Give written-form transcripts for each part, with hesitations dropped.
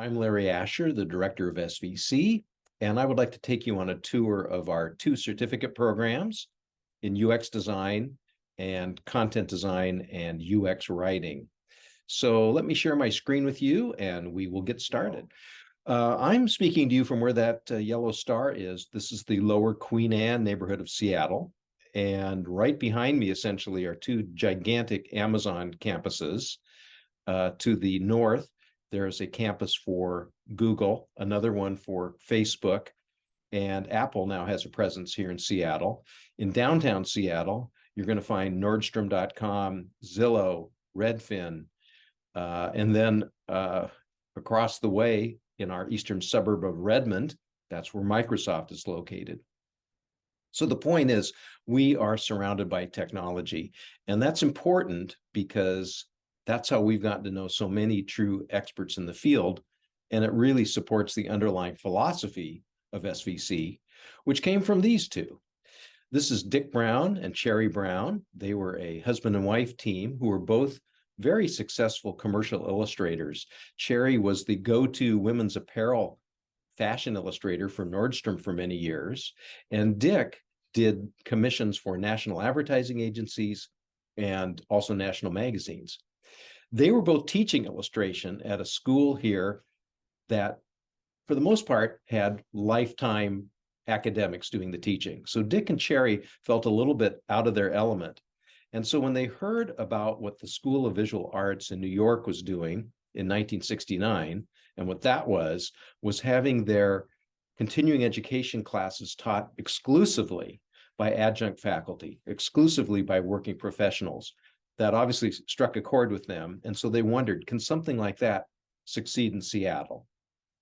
I'm Larry Asher, the director of SVC, and I would like to take you on a tour of our two certificate programs in UX design and content design and UX writing. So let me share my screen with you and we will get started. I'm speaking to you from where that yellow star is. This is the lower Queen Anne neighborhood of Seattle. And right behind me, essentially, are two gigantic Amazon campuses. To the north, there's a campus for Google, another one for Facebook, and Apple now has a presence here in Seattle. In downtown Seattle, you're going to find Nordstrom.com, Zillow, Redfin, and then across the way in our eastern suburb of Redmond, that's where Microsoft is located. So the point is, we are surrounded by technology, and that's important because that's how we've gotten to know so many true experts in the field, and it really supports the underlying philosophy of SVC, which came from these two. This is Dick Brown and Cherry Brown. They were a husband and wife team who were both very successful commercial illustrators. Cherry was the go-to women's apparel fashion illustrator for Nordstrom for many years, and Dick did commissions for national advertising agencies and also national magazines. They were both teaching illustration at a school here that, for the most part, had lifetime academics doing the teaching. So Dick and Cherry felt a little bit out of their element. And so when they heard about what the School of Visual Arts in New York was doing in 1969, and what that was having their continuing education classes taught exclusively by adjunct faculty, exclusively by working professionals, that obviously struck a chord with them. And so they wondered, can something like that succeed in Seattle?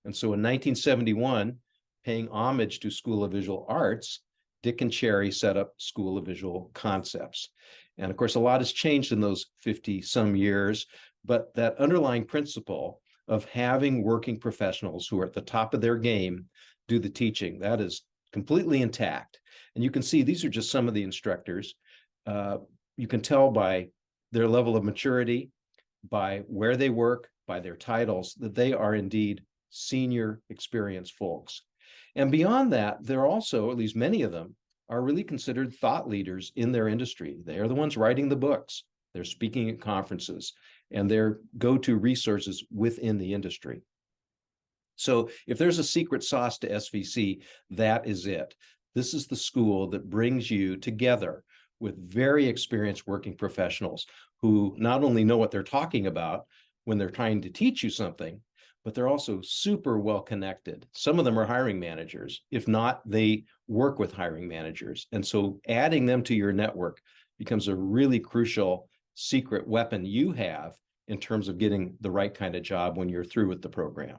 And so in 1971, paying homage to School of Visual Arts, Dick and Cherry set up School of Visual Concepts. And of course, a lot has changed in those 50-some years, but that underlying principle of having working professionals who are at the top of their game do the teaching, that is completely intact. And you can see these are just some of the instructors. You can tell by their level of maturity, by where they work, by their titles, that they are indeed senior experienced folks. And beyond that, they're also, at least many of them, are really considered thought leaders in their industry. They are the ones writing the books. They're speaking at conferences, and they're go-to resources within the industry. So if there's a secret sauce to SVC, that is it. This is the school that brings you together with very experienced working professionals who not only know what they're talking about when they're trying to teach you something, but they're also super well connected. Some of them are hiring managers. If not, they work with hiring managers. And so adding them to your network becomes a really crucial secret weapon you have in terms of getting the right kind of job when you're through with the program.